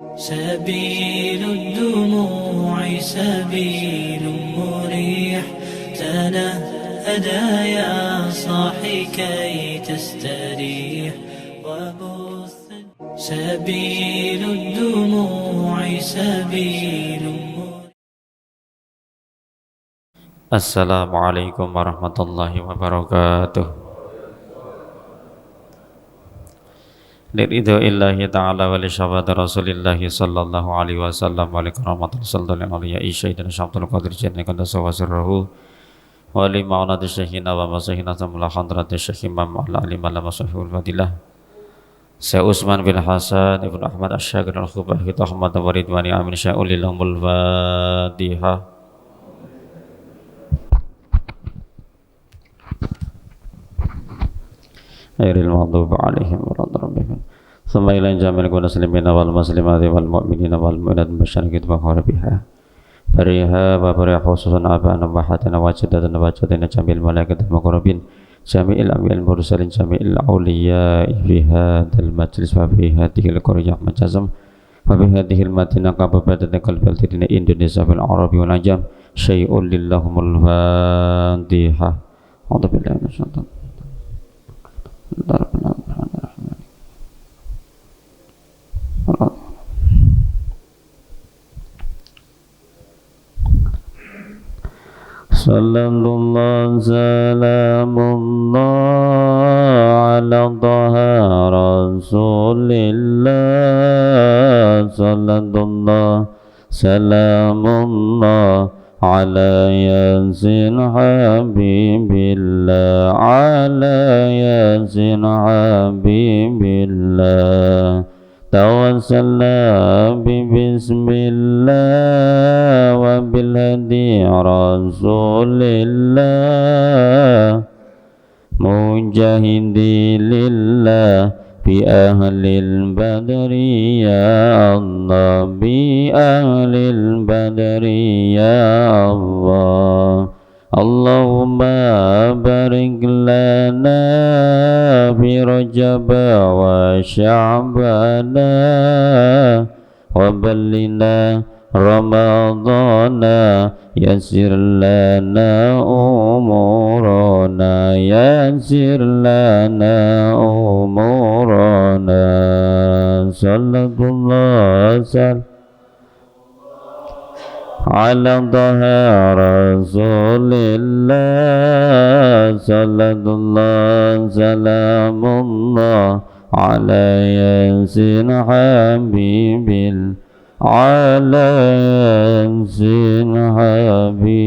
سبيل الدموع سبيل مريح تنهدى يا صاحي كي تستريح وبث سبيل الدموع سبيل مريح. السلام عليكم ورحمة الله وبركاته. Liridho illahi ta'ala wa li syafati rasulillahi sallallahu alaihi wasallam wa li karamatul sultanil aliyah isyaidan syamtul qadir jannah kandasa wa sirrahu wa li ma'unati syekhina wa masahina samula khandrati syekh imam ala alim ala masahul fadilah Syekh Usman bin Hasan ibn Ahmad Asyagir al-Khubah kita Ahmad wa ridwani amin sya'ulillahumul fatihah. Ghairil maghdubi alaihim waladdallin. Tsumma ila jamil muslimina wal muslimati wal mu'minina wal mu'minat masyarakat wa kharabiha. Bariha wa bariha khususan abana wa hatana wa jadadana wa jadana jamil malaikatul muqarrabin jamil amil mursalin jamil awliya fi hadzal majlis wa fi hadhil qaryah majazam wa fi hadhil madinah kabupaten qalbatina Indonesia fil arabi wal ajam syai'un lillahumul fatihah. A'udzu billahi minasyaitonir Sallallahu salamullah ala dhaha rasulillah sallallahu salamullah ala yasin habibillah ala yasin habibillah tawassalna bismillah wa bil hadi rasulillah mujahidi lillah bi ahlil badri ya Allah bi ahlil badri ya Allah Allahumma barik lana fi Rajab wa Sya'bana wa ballina Ramadana yassir lana umurana yassir lana umurana sallallahu alaihi ala dhaha rasulillah sallallahu salamullah ala yasin habibil ala yasin habibillah.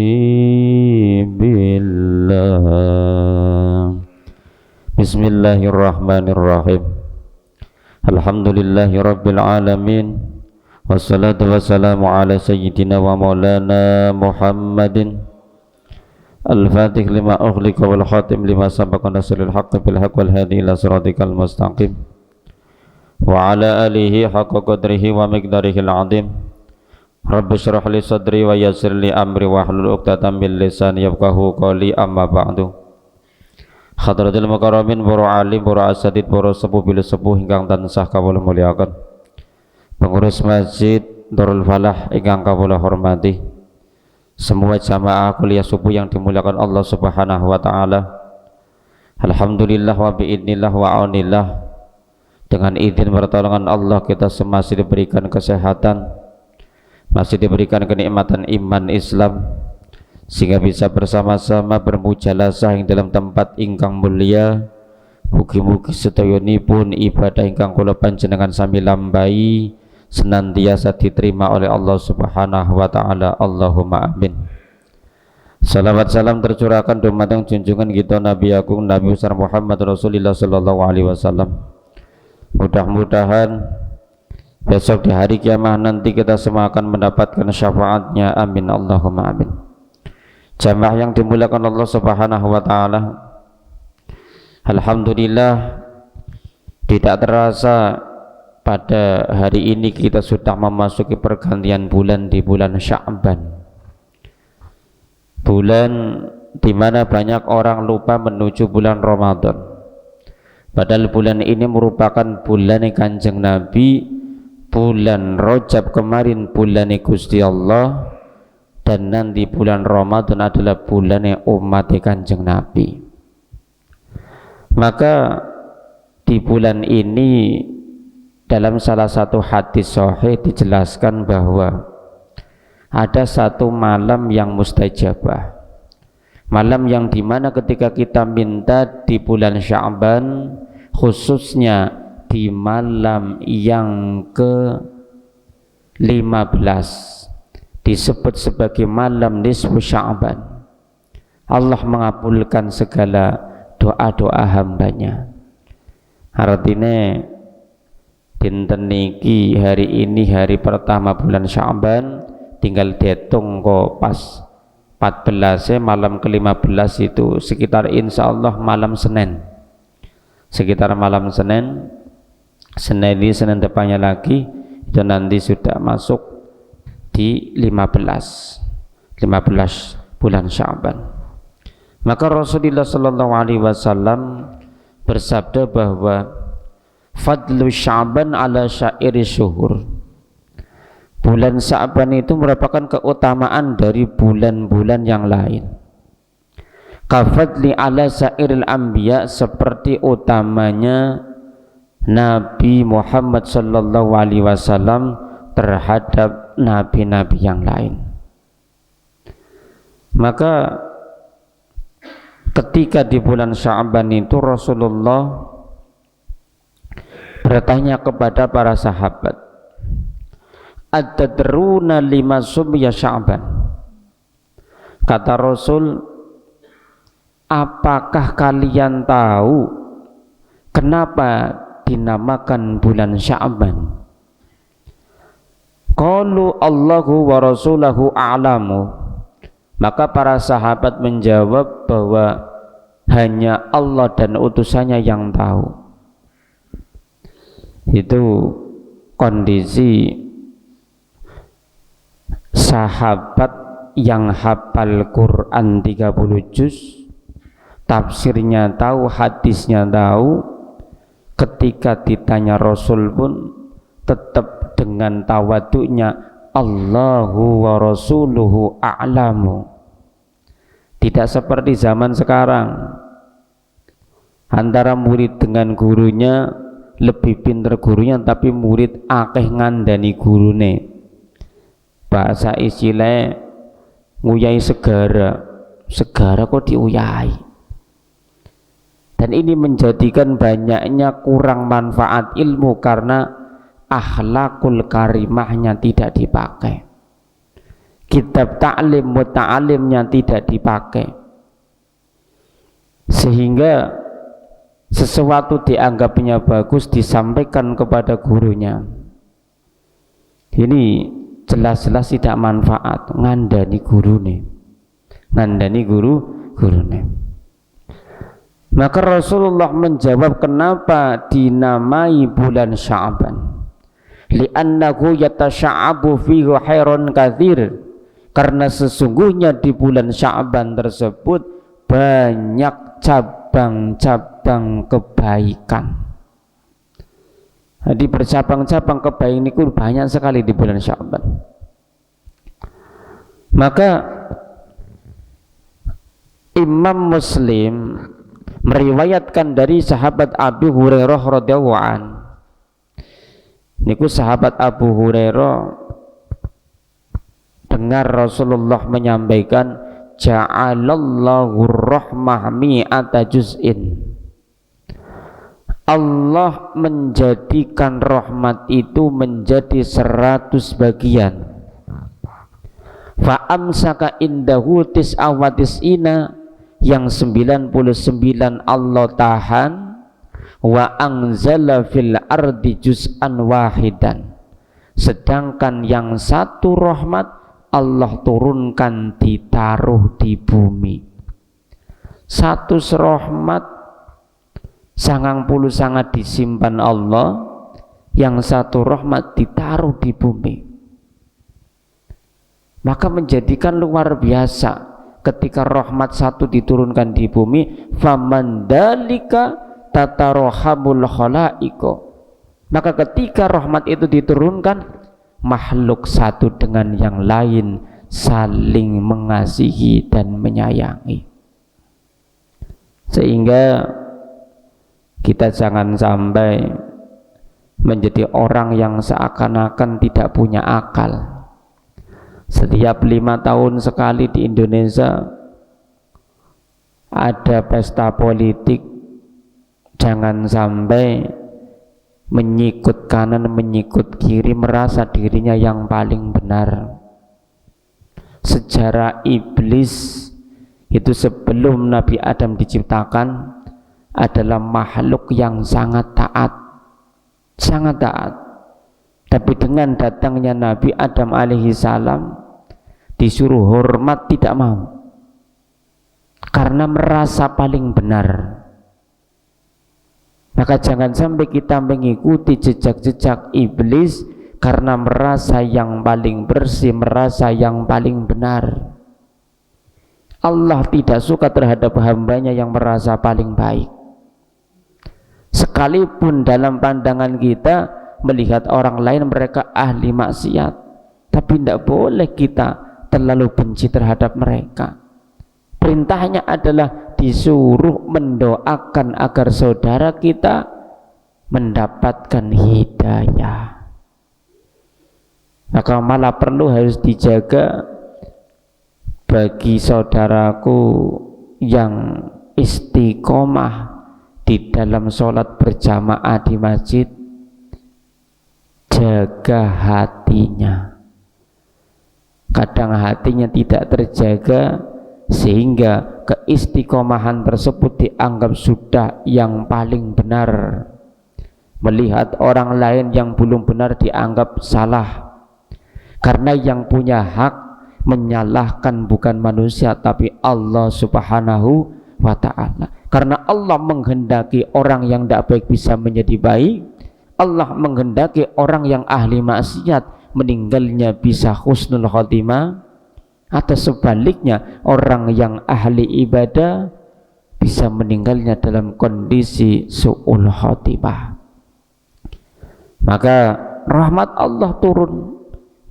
Bismillahirrahmanirrahim. Alhamdulillahi rabbil alamin. Wassalatu wassalamu ala sayyidina wa maulana Muhammadin al-fatih lima ughliqa wal khatim lima sabaqa nasrul haqqi bil haqq wal hadi ila siratikal mustaqim wa ala alihi haqqa qadrihi wa miqdarihi al-azim. Rabbi shrah li sadri wa yassir li amri wa hlul 'uqdatam min lisani yafqahu qawli amma ba'du. Hadratul mukarramin para alim para asatidz para sepuh bil sepuh ingkang tansah kawula mulyakaken, pengurus Masjid Darul Falah ingkang kawula hormati, semua jamaah kuliah subuh yang dimuliakan Allah Subhanahu wa taala. Alhamdulillah wa biidznillah wa aunillah, dengan izin pertolongan Allah kita masih diberikan kesehatan, masih diberikan kenikmatan iman Islam, sehingga bisa bersama-sama bermujalasah yang dalam tempat ingkang mulia. Mugi-mugi sedayonipun ibadah ingkang kula panjenengan sami lambai senantiasa diterima oleh Allah Subhanahu wa taala. Allahumma amin. Salawat salam tercurahkan dumateng junjungan kita Nabi Agung Nabi besar Muhammad Rasulullah sallallahu alaihi wasallam. Mudah-mudahan besok di hari kiamat nanti kita semua akan mendapatkan syafaatnya. Amin Allahumma amin. Jamaah yang dimuliakan Allah Subhanahu wa taala, alhamdulillah tidak terasa pada hari ini kita sudah memasuki pergantian bulan di bulan Sya'ban, bulan di mana banyak orang lupa menuju bulan Ramadan. Padahal bulan ini merupakan bulan Kanjeng Nabi, bulan Rajab kemarin bulan Gusti Allah, dan nanti bulan Ramadan adalah bulan umat Kanjeng Nabi. Maka di bulan ini dalam salah satu hadis sahih dijelaskan bahwa ada satu malam yang mustajabah, malam yang dimana ketika kita minta di bulan Sya'ban, khususnya di malam yang ke-15, disebut sebagai malam nisfu Sya'ban, Allah mengabulkan segala doa-doa hambanya. Artinya dinten niki hari ini hari pertama bulan Sya'ban, tinggal dihitung kok pas 14 malam ke-15 itu sekitar insya Allah malam Senin, sekitar malam Senin ini Senin depannya lagi itu nanti sudah masuk di 15 bulan Sya'ban. Maka Rasulullah sallallahu alaihi wasallam bersabda bahwa fadlu Sya'ban ala syairi syuhur, bulan Sya'ban itu merupakan keutamaan dari bulan-bulan yang lain. Kafadli ala syairil anbiya, seperti utamanya Nabi Muhammad sallallahu alaihi wasallam terhadap nabi-nabi yang lain. Maka ketika di bulan Sya'ban itu Rasulullah bertanya kepada para sahabat, "Atadruna lima sumya Sya'ban?" Kata Rasul, apakah kalian tahu kenapa dinamakan bulan Sya'ban? Qalu Allahu wa Rasulahu a'lamu. Maka para sahabat menjawab bahwa hanya Allah dan utusannya yang tahu. Itu kondisi sahabat yang hafal Quran 30 juz, tafsirnya tahu, hadisnya tahu, ketika ditanya Rasul pun tetap dengan tawaduknya, Allahu wa Rasuluhu a'lamu. Tidak seperti zaman sekarang, antara murid dengan gurunya lebih pinter gurunya tapi murid akeh ngandani gurune. Bahasa istilah nguyai segara kok diuyai. Dan ini menjadikan banyaknya kurang manfaat ilmu karena akhlakul karimahnya tidak dipakai, kitab ta'lim muta'alimnya tidak dipakai, sehingga sesuatu dianggapnya bagus disampaikan kepada gurunya. Ini jelas-jelas tidak manfaat, ngandani gurune, gurune. Maka Rasulullah menjawab kenapa dinamai bulan Sya'ban, li'annahu yatasya'abu fihi khairun katsir, karena sesungguhnya di bulan Sya'ban tersebut banyak cabang-cabang kebaikan. Jadi bercabang-cabang kebaikan itu banyak sekali di bulan Sya'ban. Maka Imam Muslim meriwayatkan dari sahabat Abu Hurairah radhiyallahu anhu. Niku sahabat Abu Hurairah dengar Rasulullah menyampaikan, ja'alallahu rahmah mi'ata juz'in. Allah menjadikan rahmat itu menjadi 100 bagian. Fa amsaka indahu tis'awatis'ina, yang 99 Allah tahan, wa anzala fil ardi juz'an wahidan, sedangkan yang satu rahmat Allah turunkan ditaruh di bumi. Satu rahmat 90 sangat disimpan Allah, yang satu rahmat ditaruh di bumi. Maka menjadikan luar biasa ketika rahmat satu diturunkan di bumi, faman dalika tatarohamul khalaiko, Maka ketika rahmat itu diturunkan, makhluk satu dengan yang lain saling mengasihi dan menyayangi. Sehingga kita jangan sampai menjadi orang yang seakan-akan tidak punya akal. Setiap 5 tahun sekali di Indonesia ada pesta politik, jangan sampai menyikut kanan menyikut kiri merasa dirinya yang paling benar. Sejarah iblis itu sebelum Nabi Adam diciptakan adalah makhluk yang sangat taat, sangat taat. Tapi dengan datangnya Nabi Adam alaihi salam disuruh hormat tidak mau, karena merasa paling benar. Maka jangan sampai kita mengikuti jejak-jejak iblis karena merasa yang paling bersih, merasa yang paling benar. Allah tidak suka terhadap hambanya yang merasa paling baik. Sekalipun dalam pandangan kita melihat orang lain mereka ahli maksiat, tapi tidak boleh kita terlalu benci terhadap mereka. Perintahnya adalah disuruh mendoakan agar saudara kita mendapatkan hidayah. Maka malah perlu harus dijaga bagi saudaraku yang istiqomah di dalam sholat berjamaah di masjid, jaga hatinya. Kadang hatinya tidak terjaga sehingga keistiqomahan tersebut dianggap sudah yang paling benar. Melihat orang lain yang belum benar dianggap salah, karena yang punya hak menyalahkan bukan manusia tapi Allah subhanahu wa ta'ala. Karena Allah menghendaki orang yang tidak baik bisa menjadi baik, Allah menghendaki orang yang ahli maksiat meninggalnya bisa husnul khotimah, atau sebaliknya orang yang ahli ibadah bisa meninggalnya dalam kondisi su'ul khotimah. Maka rahmat Allah turun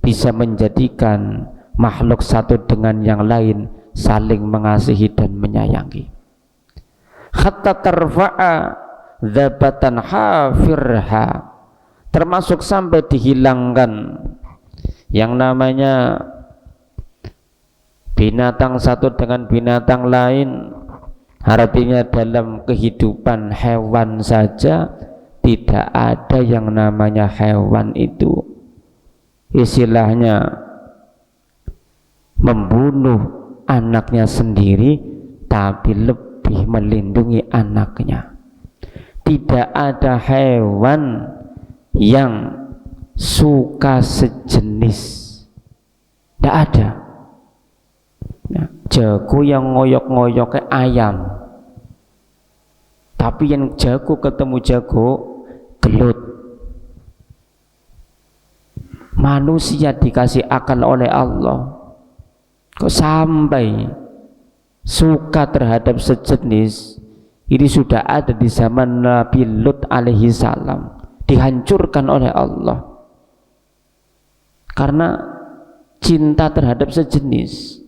bisa menjadikan makhluk satu dengan yang lain saling mengasihi dan menyayangi. Hatta tarfa'a dzabatan hafirha, termasuk sampai dihilangkan yang namanya binatang satu dengan binatang lain. Artinya dalam kehidupan hewan saja tidak ada yang namanya hewan itu istilahnya membunuh anaknya sendiri tapi lebih melindungi anaknya. Tidak ada hewan yang suka sejenis, tidak ada. Nah, jago yang ngoyok-ngoyoknya ayam, tapi yang jago ketemu jago gelut. Manusia dikasih akal oleh Allah, kok sampai suka terhadap sejenis. Ini sudah ada di zaman Nabi Lut alaihi salam, dihancurkan oleh Allah karena cinta terhadap sejenis.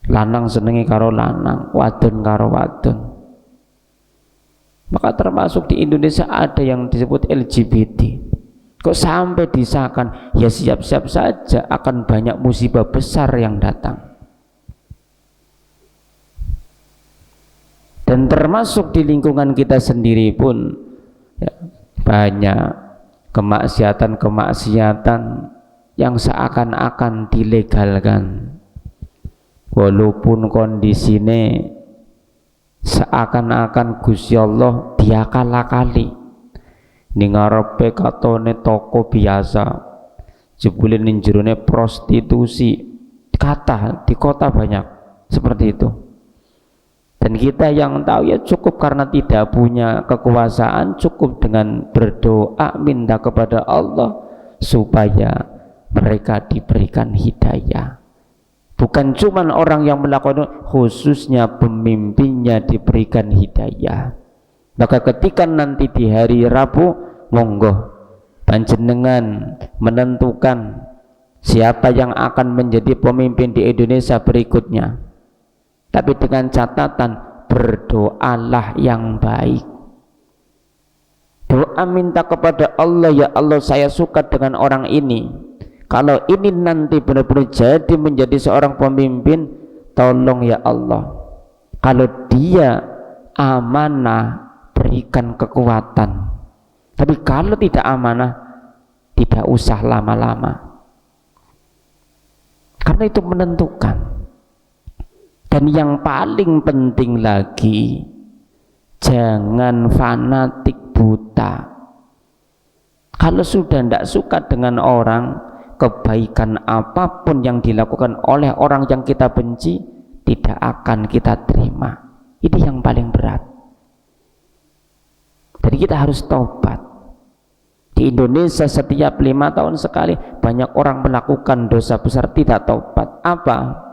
Lanang senengi karo lanang, wadon karo wadon. Maka termasuk di Indonesia ada yang disebut LGBT. Kok sampai disahkan? Ya siap-siap saja akan banyak musibah besar yang datang. Dan termasuk di lingkungan kita sendiri pun ya, banyak kemaksiatan-kemaksiatan yang seakan-akan dilegalkan, walaupun kondisinya seakan-akan Gusti Allah diakal-akali. Ning ngarepe katone toko biasa, jebule ning jerone prostitusi, kata di kota banyak seperti itu. Dan kita yang tahu ya cukup karena tidak punya kekuasaan, cukup dengan berdoa minta kepada Allah supaya mereka diberikan hidayah. Bukan cuma orang yang melakukan, khususnya pemimpinnya diberikan hidayah. Maka ketika nanti di hari Rabu monggo panjenengan menentukan siapa yang akan menjadi pemimpin di Indonesia berikutnya, tapi dengan catatan berdoalah yang baik. Doa minta kepada Allah, ya Allah saya suka dengan orang ini, kalau ini nanti benar-benar jadi menjadi seorang pemimpin, tolong ya Allah, kalau dia amanah berikan kekuatan, tapi kalau tidak amanah tidak usah lama-lama, karena itu menentukan. Dan yang paling penting lagi, jangan fanatik buta. Kalau sudah tidak suka dengan orang, kebaikan apapun yang dilakukan oleh orang yang kita benci tidak akan kita terima. Ini yang paling berat. Jadi kita harus tobat. Di Indonesia setiap 5 tahun sekali banyak orang melakukan dosa besar tidak tobat. Apa?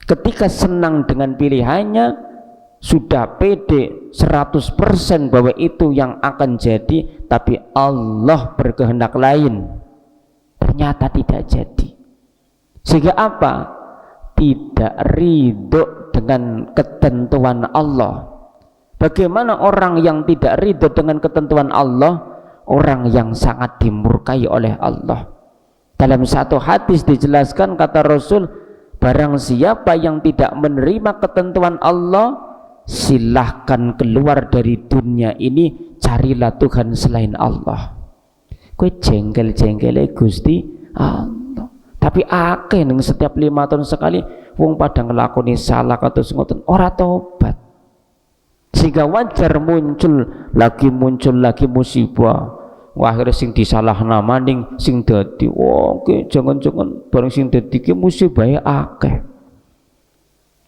Ketika senang dengan pilihannya, sudah pede 100% bahwa itu yang akan jadi, tapi Allah berkehendak lain, ternyata tidak jadi. Sehingga apa? Tidak ridho dengan ketentuan Allah. Bagaimana orang yang tidak ridho dengan ketentuan Allah? Orang yang sangat dimurkai oleh Allah. Dalam satu hadis dijelaskan, kata Rasul, barang siapa yang tidak menerima ketentuan Allah, silahkan keluar dari dunia ini, carilah Tuhan selain Allah. Kowe jengkel-jengkele Gusti Allah. Tapi akeh ning setiap 5 tahun sekali wong pada nglakoni salah kados ngoten ora tobat. Sehingga wajar muncul lagi musibah. Wah, akhirnya sing disalahna maning sing dadi oke, jangan-jangan bareng sing dadi ki musibah akeh.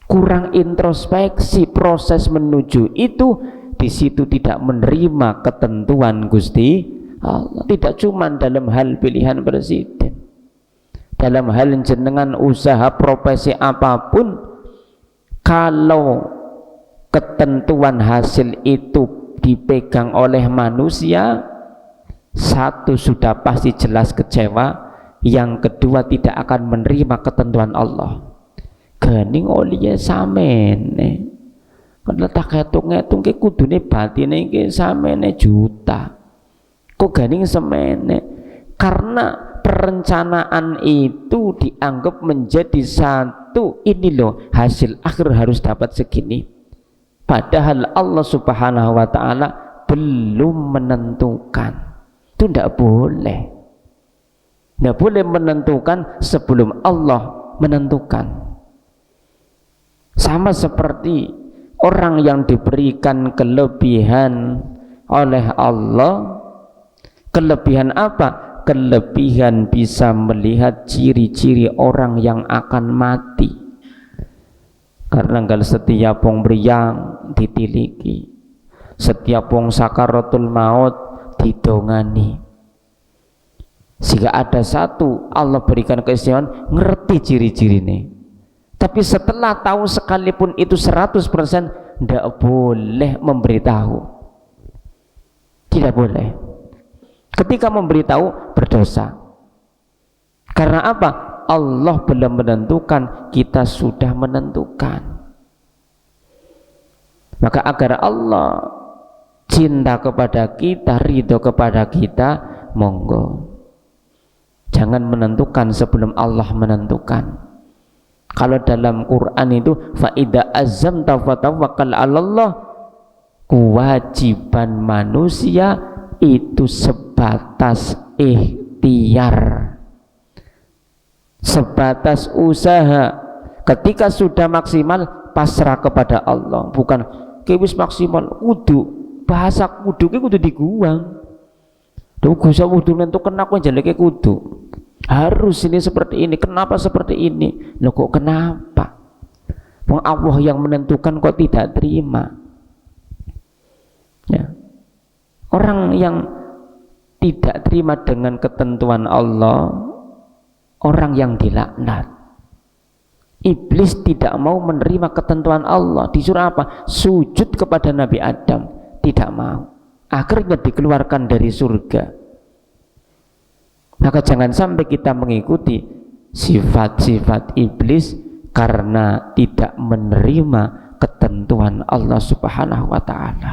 Kurang introspeksi proses menuju itu, di situ tidak menerima ketentuan Gusti Allah. Tidak cuma dalam hal pilihan presiden, dalam hal jenengan usaha profesi apapun, kalau ketentuan hasil itu dipegang oleh manusia, satu sudah pasti jelas kecewa, yang kedua tidak akan menerima ketentuan Allah. Gening oliye samene, kalau tak ngitung ke kudune batine ke samene juta, kok gening semene? Karena perencanaan itu dianggap menjadi satu, ini loh hasil akhir harus dapat segini, padahal Allah Subhanahu wa ta'ala belum menentukan. Itu tidak boleh. Tidak boleh menentukan sebelum Allah menentukan. Sama seperti orang yang diberikan kelebihan oleh Allah. Kelebihan apa? Kelebihan bisa melihat ciri-ciri orang yang akan mati. Karena kalau setiap wong briyang ditiliki, setiap wong sakaratul maut didongani, sehingga ada satu Allah berikan keistimewaan ngerti ciri-ciri ini. Tapi setelah tahu sekalipun itu 100% tidak boleh memberitahu, tidak boleh. Ketika memberitahu berdosa. Karena apa? Allah belum menentukan, kita sudah menentukan. Maka agar Allah cinta kepada kita, ridho kepada kita, monggo jangan menentukan sebelum Allah menentukan. Kalau dalam Quran itu fa idza azamta fatawakkal 'alallah, kewajiban manusia itu sebatas ikhtiar, sebatas usaha. Ketika sudah maksimal pasrah kepada Allah, bukan kewis maksimal kudu. Bahasa kudu ki kudu diguang. Duh Gusti wudu nentukan aku jeleke kudu. Harus ini seperti ini. Kenapa seperti ini? Loh kok kenapa? Wong Allah yang menentukan kok tidak terima. Ya. Orang yang tidak terima dengan ketentuan Allah, orang yang dilaknat. Iblis tidak mau menerima ketentuan Allah. Disuruh apa? Sujud kepada Nabi Adam. Tidak mau. akhirnya dikeluarkan dari surga. Maka jangan sampai kita mengikuti sifat-sifat iblis karena tidak menerima ketentuan Allah Subhanahu wa ta'ala.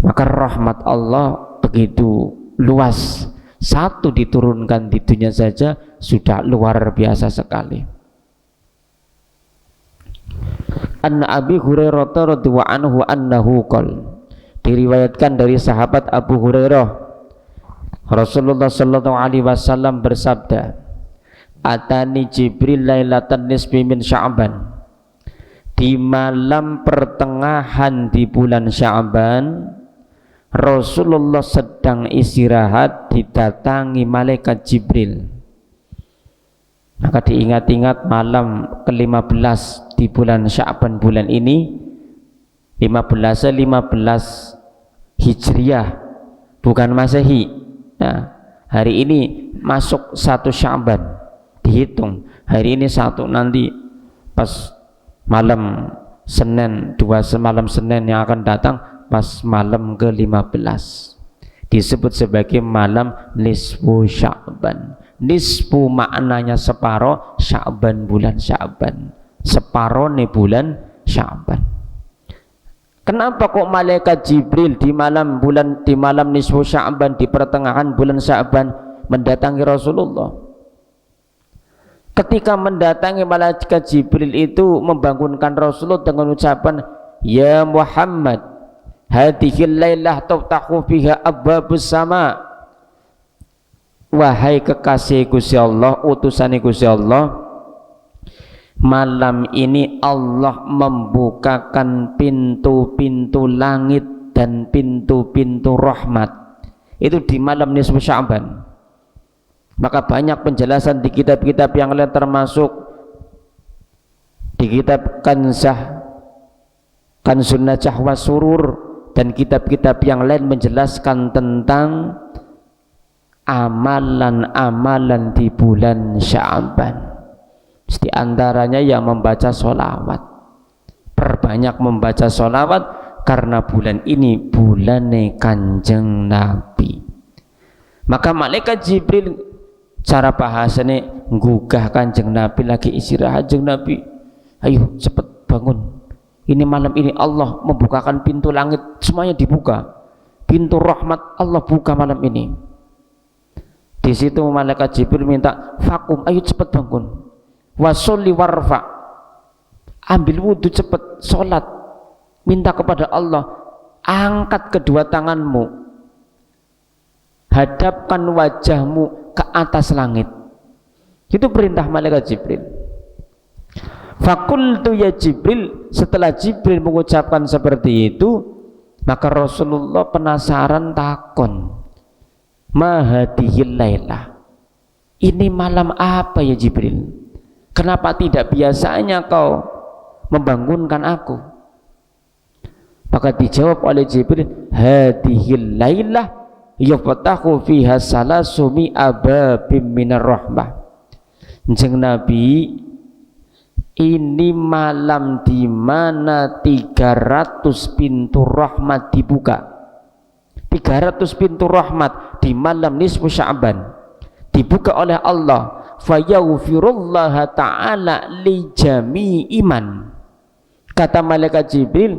Maka rahmat Allah begitu luas, satu diturunkan di dunia saja sudah luar biasa sekali. An Abi Hurairah radhiyallahu anhu annahu qol, diriwayatkan dari sahabat Abu Hurairah, Rasulullah sallallahu alaihi wasallam bersabda, atani Jibril lailatan nisfi min Sya'ban, di malam pertengahan di bulan Sya'ban Rasulullah sedang istirahat, didatangi malaikat Jibril. Maka diingat-ingat malam ke-15 di bulan Sya'ban bulan ini 15 Hijriah bukan Masehi. Nah, hari ini masuk 1 Sya'ban, dihitung hari ini 1, nanti pas malam Senin, 2 malam Senin yang akan datang pas malam ke-15 disebut sebagai malam nisfu Sya'ban. Nisfu maknanya separuh, Sya'ban bulan Sya'ban, separuh nih bulan Sya'ban. Kenapa kok malaikat Jibril di malam nisfu Sya'ban, di pertengahan bulan Sya'ban mendatangi Rasulullah? Ketika mendatangi malaikat Jibril itu membangunkan Rasulullah dengan ucapan, ya Muhammad, hadhil lailah tuftahu fiha abwabus sama. Wahai kekasih Gusti Allah, utusan Gusti Allah, malam ini Allah membukakan pintu-pintu langit dan pintu-pintu rahmat. Itu di malam nisfu Sya'ban. Maka banyak penjelasan di kitab-kitab yang lain, termasuk di kitab Kanzun Najah wa Surur dan kitab-kitab yang lain menjelaskan tentang amalan-amalan di bulan Sya'ban. Di antaranya yang membaca sholawat, perbanyak membaca sholawat karena bulan ini bulannya Kanjeng Nabi. Maka malaikat Jibril, cara bahasanya nggugah Kanjeng Nabi lagi istirahat, Kanjeng Nabi, ayo cepat bangun, ini malam ini Allah membukakan pintu langit, semuanya dibuka, pintu rahmat Allah buka malam ini. Di situ malaikat Jibril minta, fakum, ayo cepat bangun, wasolli warfa, ambil wudhu cepat, sholat, minta kepada Allah, angkat kedua tanganmu, hadapkan wajahmu ke atas langit. Itu perintah malaikat Jibril. Fakultu ya Jibril, setelah Jibril mengucapkan seperti itu, maka Rasulullah penasaran, takon, mahadihil lailah, ini malam apa ya Jibril? Kenapa tidak biasanya kau membangunkan aku? Maka dijawab oleh Jibril, hadihil lailah yuftahu fiha salasumi ababim minar rahmah. Jeng Nabi, ini malam di mana 300 pintu rahmat dibuka. 300 pintu rahmat di malam nisfu Sya'ban dibuka oleh Allah. Fayaghfirullaha ta'ala li jami'i iman. Kata malaikat Jibril,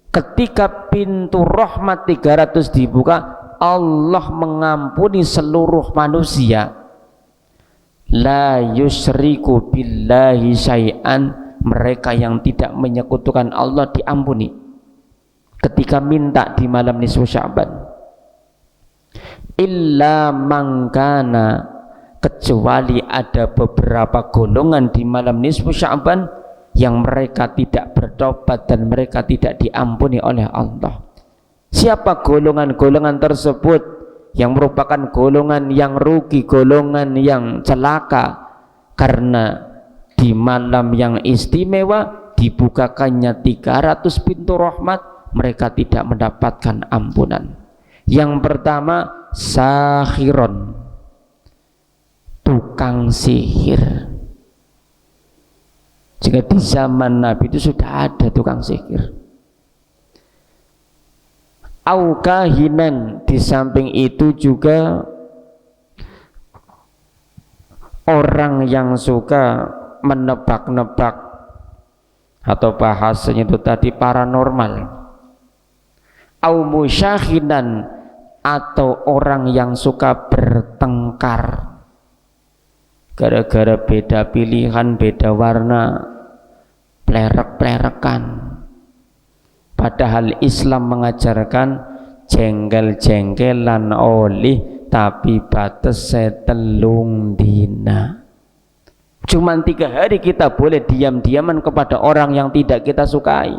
ketika pintu rahmat 300 dibuka, Allah mengampuni seluruh manusia. La yusyriku billahi syai'an, mereka yang tidak menyekutukan Allah diampuni ketika minta di malam nisfu Sya'ban. Illa mangkana, kecuali ada beberapa golongan di malam nisfu Sya'ban yang mereka tidak bertobat dan mereka tidak diampuni oleh Allah. Siapa golongan-golongan tersebut? Yang merupakan golongan yang rugi, golongan yang celaka, karena di malam yang istimewa dibukakannya 300 pintu rahmat, mereka tidak mendapatkan ampunan. Yang pertama, sahiron, tukang sihir. Jika di zaman Nabi itu sudah ada tukang sihir. au kahinan, di samping itu juga orang yang suka menebak-nebak atau bahasanya itu tadi paranormal, au musyahinan, atau orang yang suka bertengkar gara-gara beda pilihan, beda warna, plerek-plerekan. Padahal Islam mengajarkan jengkel-jengkelan oleh tapi batas telung dina. Cuman 3 hari kita boleh diam-diaman kepada orang yang tidak kita sukai,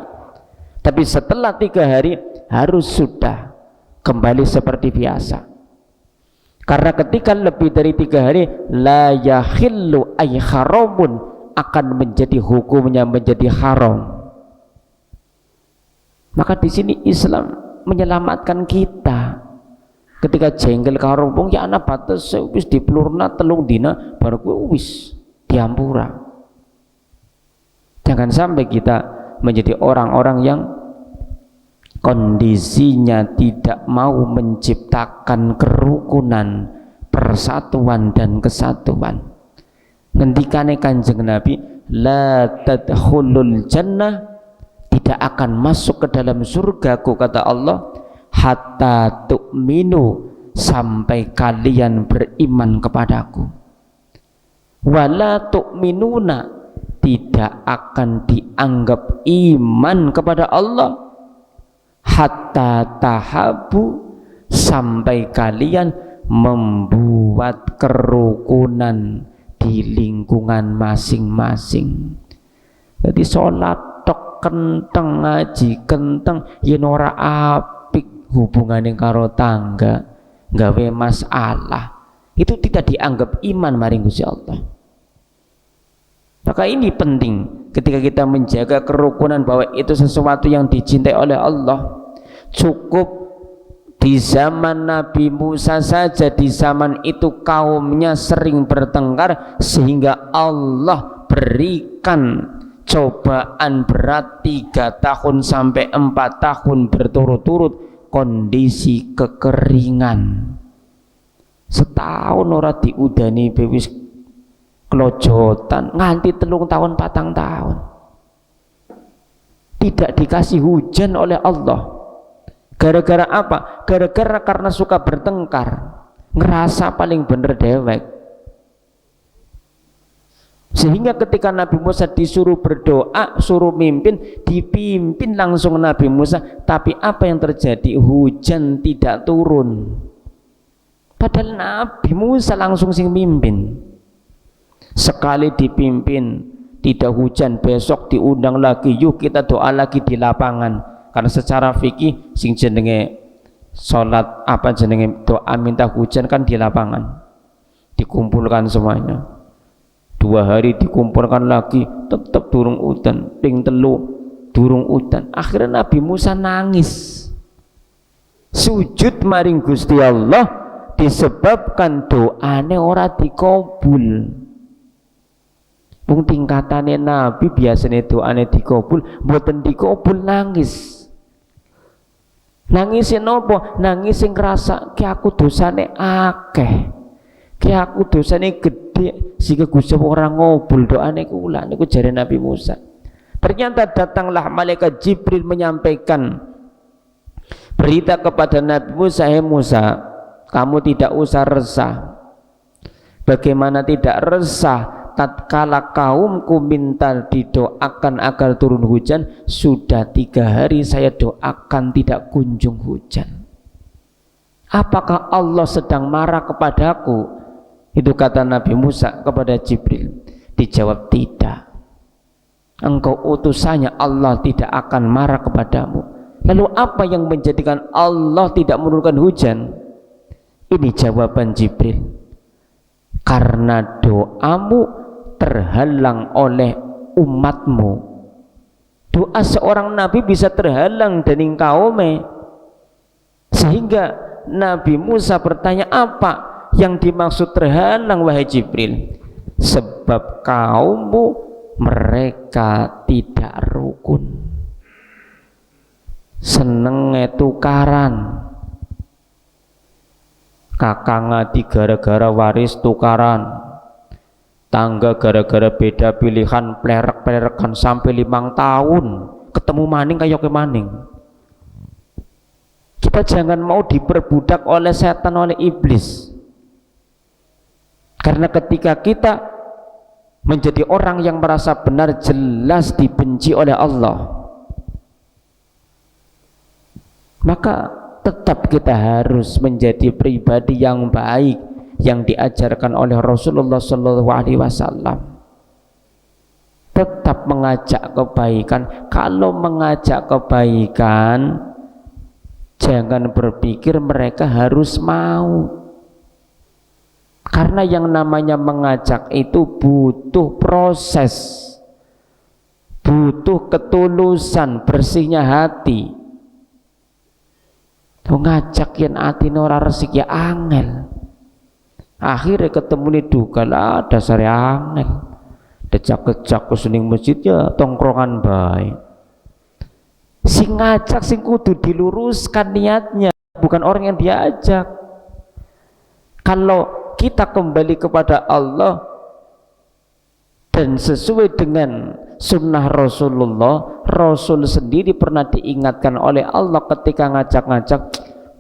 tapi setelah 3 hari harus sudah kembali seperti biasa. Karena ketika lebih dari 3 hari, la yahillu ay haramun, akan menjadi hukumnya menjadi haram. Maka di sini Islam menyelamatkan kita. Ketika jengkel karo wong ya ana batas wis dipelurna 3 dina baru kuwi wis diampura. Jangan sampai kita menjadi orang-orang yang kondisinya tidak mau menciptakan kerukunan, persatuan dan kesatuan. Ngendikane Kanjeng Nabi, la tadkhulul jannah, tidak akan masuk ke dalam surgaku, kata Allah, hatta tu'minu, sampai kalian beriman kepadaku. Wala tu'minuna, tidak akan dianggap iman kepada Allah, hatta tahabu, sampai kalian membuat kerukunan di lingkungan masing-masing. Jadi sholat tok kenteng, ngaji kenteng, yen ora apik hubungane karo tangga, gawe masalah, itu tidak dianggap iman maring Gusti Allah. Maka ini penting ketika kita menjaga kerukunan, bahwa itu sesuatu yang dicintai oleh Allah. Cukup di zaman Nabi Musa saja, di zaman itu kaumnya sering bertengkar sehingga Allah berikan cobaan berat 3 tahun sampai 4 tahun berturut-turut kondisi kekeringan. Setahun ora diudani bewis kelojotan, nganti 3 tahun 4 tahun tidak dikasih hujan oleh Allah. Gara-gara apa? Gara-gara karena suka bertengkar, ngerasa paling bener dewek. Sehingga ketika Nabi Musa disuruh berdoa, suruh mimpin, dipimpin langsung Nabi Musa, tapi apa yang terjadi? Hujan tidak turun. Padahal Nabi Musa langsung sing mimpin. Sekali dipimpin tidak hujan, besok diundang lagi, yuk kita doa lagi di lapangan. Karena secara fikih sing jenenge salat apa jenenge doa minta hujan kan di lapangan, dikumpulkan semuanya. 2 hari dikumpulkan lagi, tetap durung udan, ping 3 durung udan. Akhirnya Nabi Musa nangis, sujud maring Gusti Allah, disebabkan doane ora dikabul. Wong tingkatane Nabi biasanya doane dikabul, mboten dikabul, nangis. Nangisin nopo? Nangis sing ngrasa ki aku dosane akeh, ki aku dosane gede, sehingga Gusti ora ngabul doane kula. Niku jare Nabi Musa. Ternyata datanglah malaikat Jibril menyampaikan berita kepada Nabi Musa, "Hei Musa, kamu tidak usah resah." Bagaimana tidak resah? Tatkala kaumku minta didoakan agar turun hujan, sudah 3 hari saya doakan tidak kunjung hujan. Apakah Allah sedang marah kepadaku? Itu kata Nabi Musa kepada Jibril. Dijawab, tidak. Engkau utusannya, Allah tidak akan marah kepadamu. Lalu apa yang menjadikan Allah tidak menurunkan hujan? Ini jawaban Jibril. Karena doamu terhalang oleh umatmu. Doa seorang nabi bisa terhalang dari kaume, sehingga Nabi Musa bertanya, apa yang dimaksud terhalang wahai Jibril? Sebab kaummu mereka tidak rukun. senenge tukaran, kakang ngadi gara-gara waris tukaran, tangga gara-gara beda pilihan plerek-plerekan sampai 5 tahun ketemu maning kayak maning. Kita jangan mau diperbudak oleh setan, oleh iblis. Karena ketika kita menjadi orang yang merasa benar, jelas dibenci oleh Allah, maka tetap kita harus menjadi pribadi yang baik yang diajarkan oleh Rasulullah SAW. Tetap mengajak kebaikan. Kalau mengajak kebaikan, jangan berpikir mereka harus mau, karena yang namanya mengajak itu butuh proses, butuh ketulusan, bersihnya hati. Ngajak yang hati ora resik ya angel, akhirnya ketemu nih duga lah dasar angel, decak-decak kesuning masjid ya tongkrongan baik. Sing ngajak sing kudu diluruskan niatnya, bukan orang yang diajak. Kalau kita kembali kepada Allah dan sesuai dengan sunnah Rasulullah, Rasul sendiri pernah diingatkan oleh Allah ketika ngajak-ngajak,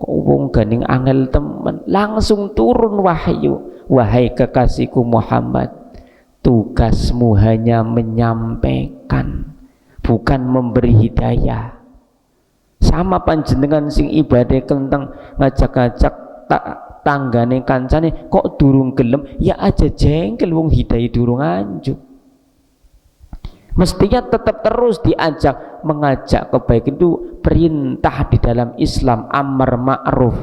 kok wong ganing angel temen, langsung turun wahyu, wahai kekasihku Muhammad, tugasmu hanya menyampaikan, bukan memberi hidayah. Sama panjenengan sing ibadah kentang ngajak-ngajak tanggane kancane kok durung gelem, ya aja jengkel, wong hidayah durung anjuk. Mestinya tetap terus diajak, mengajak kebaikan itu perintah di dalam Islam, amar ma'ruf.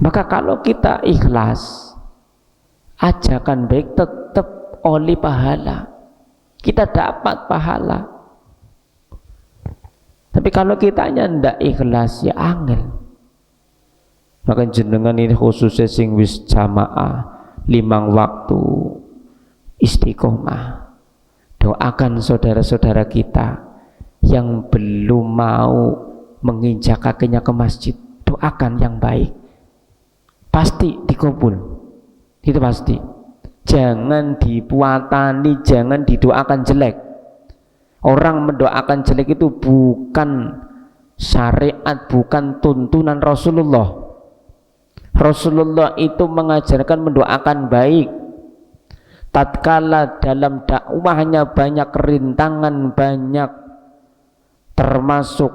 Maka kalau kita ikhlas, ajakan baik tetap oleh pahala, kita dapat pahala. Tapi kalau kitanya ndak ikhlas, ya angel. Maka jenengan ini khususnya sing wis jamaah 5 waktu istiqomah, doakan saudara-saudara kita yang belum mau menginjak kakinya ke masjid, doakan yang baik, pasti dikabul, itu pasti. Jangan dipuatani, jangan didoakan jelek. Orang mendoakan jelek itu bukan syariat, bukan tuntunan Rasulullah. Rasulullah itu mengajarkan mendoakan baik. Tatkala dalam dakwahnya banyak rintangan, banyak, termasuk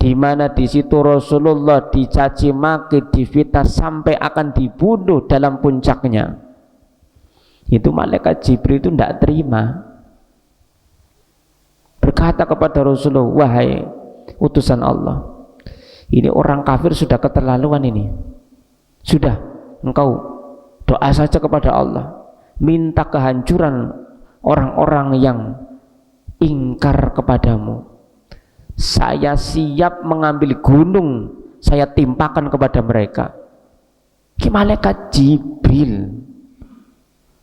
di mana di situ Rasulullah dicaci maki, difitnah sampai akan dibunuh dalam puncaknya. Itu malaikat Jibril itu tidak terima, berkata kepada Rasulullah, wahai utusan Allah, ini orang kafir sudah keterlaluan ini. Sudah, engkau doa saja kepada Allah, minta kehancuran orang-orang yang ingkar kepadamu. Saya siap mengambil gunung, saya timpakan kepada mereka. Ki malaikat Jibril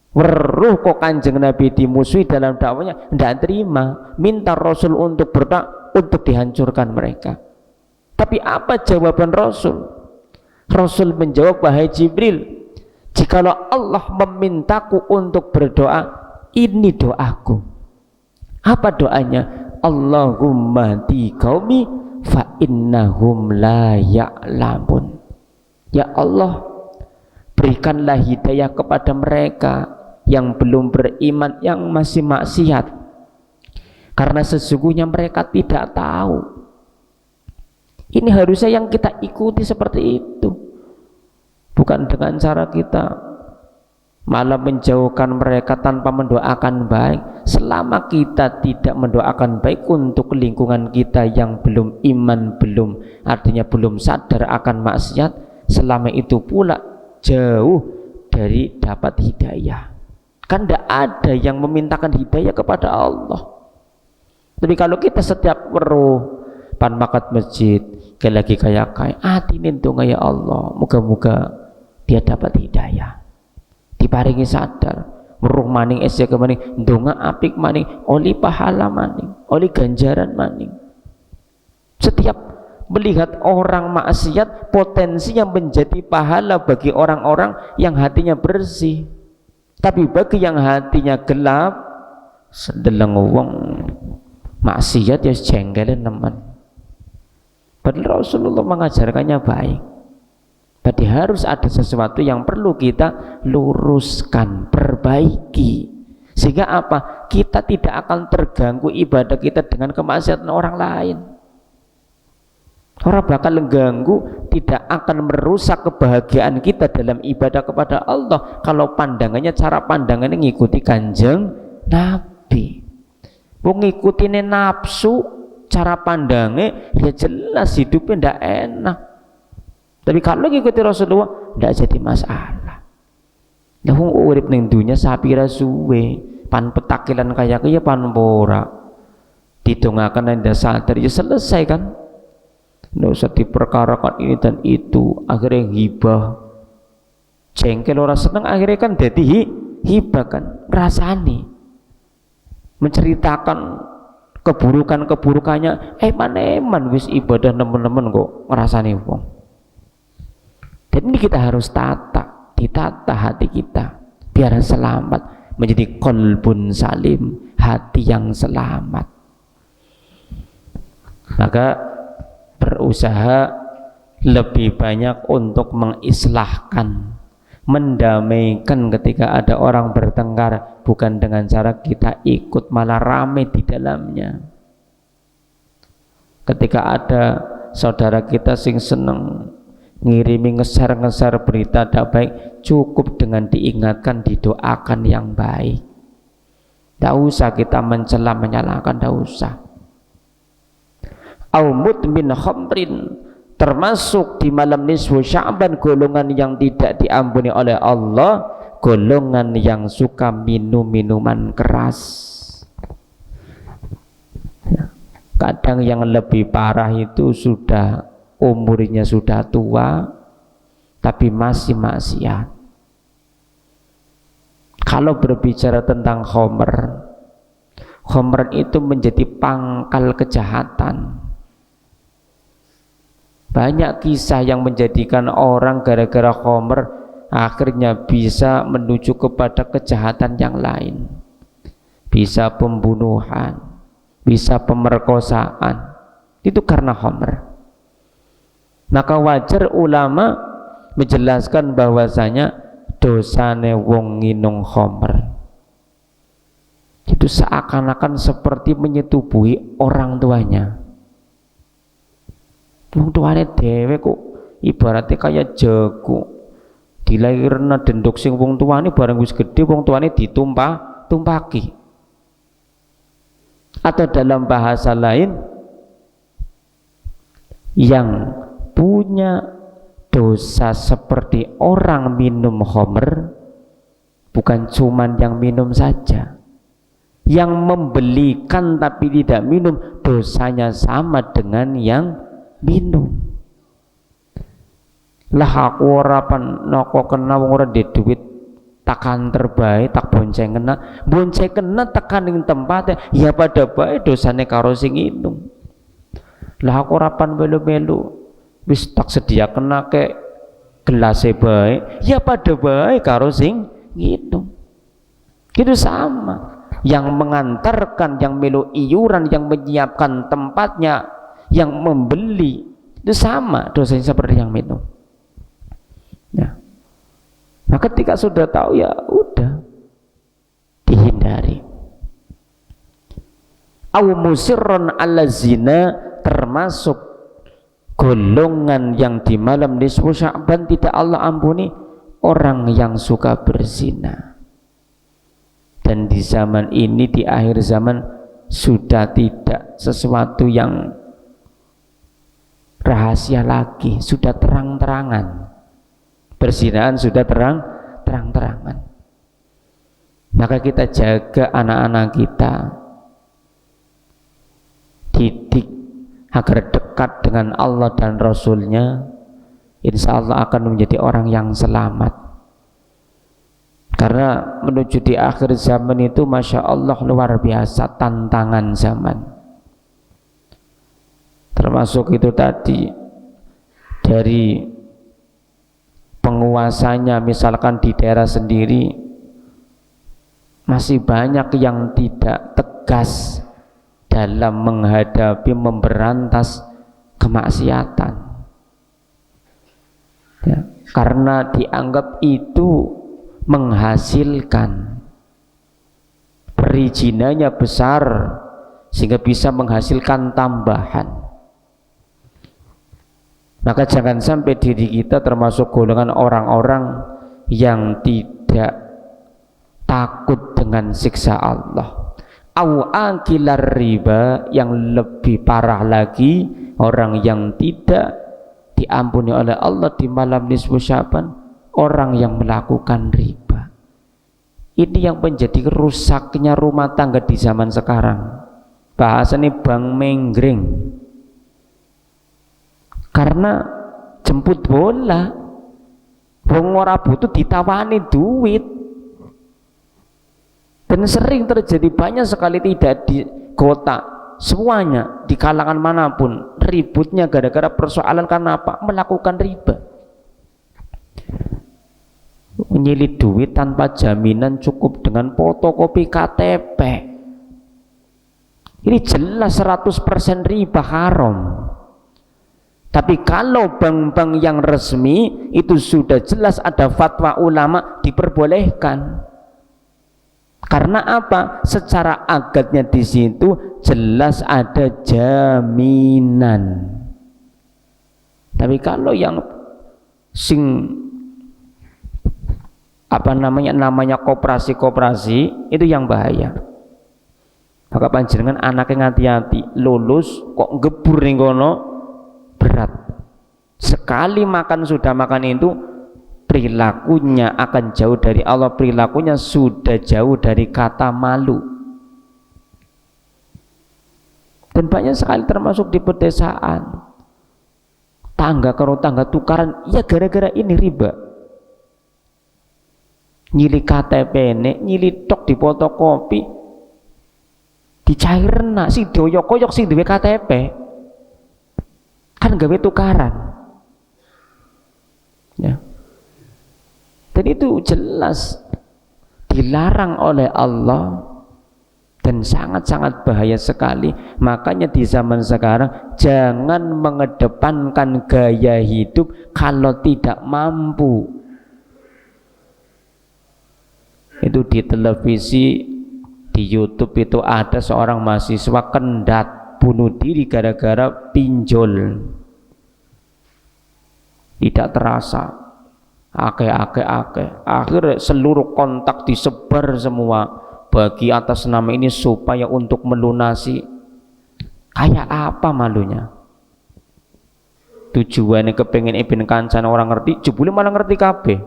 weruh kok Kanjeng Nabi dimusuhi dalam dakwanya, tidak terima, minta Rasul untuk berdoa untuk dihancurkan mereka. Tapi apa jawaban Rasul? Rasul menjawab, wahai Jibril, jikalau Allah memintaku untuk berdoa, ini doaku. Apa doanya? Allahumma di qaumi fa innahum la ya'lamun. Ya Allah, berikanlah hidayah kepada mereka yang belum beriman, yang masih maksiat, karena sesungguhnya mereka tidak tahu. Ini harusnya yang kita ikuti seperti itu, bukan dengan cara kita malah menjauhkan mereka tanpa mendoakan baik. Selama kita tidak mendoakan baik untuk lingkungan kita yang belum iman, belum, artinya belum sadar akan maksiat, selama itu pula jauh dari dapat hidayah. Kan tidak ada yang memintakan hidayah kepada Allah. Tapi kalau kita setiap weruh pan makat masjid, kayak lagi kayak atinin tuh ya Allah, moga-moga dia dapat hidayah, diparingi sadar. meruh maning esya maning ndonga apik maning oli pahala maning oli ganjaran maning. Setiap melihat orang maksiat potensinya menjadi pahala bagi orang-orang yang hatinya bersih, tapi bagi yang hatinya gelap sedeleng wong maksiat ya jengkelin teman. Padahal Rasulullah mengajarkannya baik. Berarti harus ada sesuatu yang perlu kita luruskan, perbaiki, sehingga apa? Kita tidak akan terganggu ibadah kita dengan kemaksiatan orang lain. Orang bakal mengganggu, tidak akan merusak kebahagiaan kita dalam ibadah kepada Allah kalau pandangannya, cara pandangannya ngikuti Kanjeng Nabi. Mengikuti nafsu, cara pandangnya ya jelas hidupnya tidak enak. Tapi kalau ngikuti Rasulullah tidak jadi masalah. Lah wong urip ning dunya sapira suwe, pan petakilan kaya ya pan ora. Didongakan anda sadar ya selesai kan. Nggak usah diperkarakan ini dan itu, akhirnya hibah, jengkel orang seneng, akhirnya kan jadi hibah kan, rasani menceritakan keburukannya, eman wis ibadah nemen-nemen kok ngerasani wong. Dan ini kita harus ditata hati kita biar selamat, menjadi qalbun salim, hati yang selamat. Maka berusaha lebih banyak untuk mengislahkan, mendamaikan ketika ada orang bertengkar, bukan dengan cara kita ikut malah rame di dalamnya. Ketika ada saudara kita sing seneng ngirimi ngeser berita tidak baik, cukup dengan diingatkan, didoakan yang baik. Tidak usah kita mencela menyalahkan, tidak usah. Au mudmin khamrin, termasuk di malam nisfu Sya'ban golongan yang tidak diampuni oleh Allah, golongan yang suka minum minuman keras. Ya. Kadang yang lebih parah itu sudah umurnya sudah tua tapi masih maksiat. Kalau berbicara tentang khamr itu menjadi pangkal kejahatan. Banyak kisah yang menjadikan orang gara-gara khamr akhirnya bisa menuju kepada kejahatan yang lain, bisa pembunuhan, bisa pemerkosaan, itu karena khamr. Maka wajar ulama menjelaskan bahwasanya dosane wong nginung khamr itu seakan-akan seperti menyetubuhi orang tuanya. Wong tuane dhewe kok ibaratnya kayak jago, dilahirna dendok sing wong tuane bareng wis gede wong tuane tumpaki. Atau dalam bahasa lain, yang punya dosa seperti orang minum khamr bukan cuman yang minum saja, yang membelikan tapi tidak minum dosanya sama dengan yang minum. Lah aku ora noko kena wong ora duwe duit takan terbaik tak bonceng kena tekan ning tempatnya ya pada bae dosane karo sing nginum. Lah aku ora melu-melu wis tak sedia kena ke gelase bae ya pada bae karo sing nginum. Itu sama, yang mengantarkan, yang melu iuran, yang menyiapkan tempatnya, yang membeli, itu sama dosanya seperti yang minum. Ya. Nah ketika sudah tahu ya udah dihindari. Aw musirron ala zina, termasuk golongan yang di malam nisfu Sya'ban tidak Allah ampuni, orang yang suka berzina. Dan di zaman ini, di akhir zaman, sudah tidak sesuatu yang rahasia lagi, sudah terang-terangan. Perzinahan sudah terang-terangan. Maka kita jaga anak-anak kita, didik agar dekat dengan Allah dan Rasulnya, insya Allah akan menjadi orang yang selamat. Karena menuju di akhir zaman itu Masya Allah luar biasa tantangan zaman. Termasuk itu tadi, dari penguasanya misalkan di daerah sendiri masih banyak yang tidak tegas dalam menghadapi memberantas kemaksiatan ya, karena dianggap itu menghasilkan, perizinannya besar sehingga bisa menghasilkan tambahan. Maka jangan sampai diri kita termasuk golongan orang-orang yang tidak takut dengan siksa Allah. Au akilar riba, yang lebih parah lagi, orang yang tidak diampuni oleh Allah di malam nisfu Sya'ban, orang yang melakukan riba. Ini yang menjadi rusaknya rumah tangga di zaman sekarang. Bahasanya bang menggring. Karena jemput bola, wong ora butuh ditawani duit. Dan sering terjadi, banyak sekali, tidak di kota, semuanya di kalangan manapun ributnya gara-gara persoalan karena apa? Melakukan riba. Menyilih duit tanpa jaminan cukup dengan fotokopi KTP. Ini jelas 100% riba, haram. Tapi kalau bank-bank yang resmi itu sudah jelas ada fatwa ulama diperbolehkan. Karena apa? Secara agatnya di situ jelas ada jaminan. Tapi kalau yang sing namanya koperasi itu yang bahaya. Maka panjenengan anaknya hati-hati, lulus kok ngebur ning kono, berat. Sekali makan sudah makan itu, perilakunya akan jauh dari Allah, perilakunya sudah jauh dari kata malu. Dan banyak sekali termasuk di pedesaan, tangga karo tangga tukaran, ya gara-gara ini riba. Nyili KTP ini, nyili tok di fotokopi, dicairna si doyok-koyok sing duwe KTP. Kan gawe tukaran. Ya. Dan itu jelas dilarang oleh Allah dan sangat-sangat bahaya sekali. Makanya di zaman sekarang jangan mengedepankan gaya hidup kalau tidak mampu. Itu di televisi, di YouTube itu ada seorang mahasiswa Kendat bunuh diri gara-gara pinjol. Tidak terasa ake. Akhirnya seluruh kontak disebar semua bagi atas nama ini supaya untuk melunasi. Kayak apa malunya? Tujuannya kepengen ibn kancan orang ngerti, jebule malah ngerti kabeh.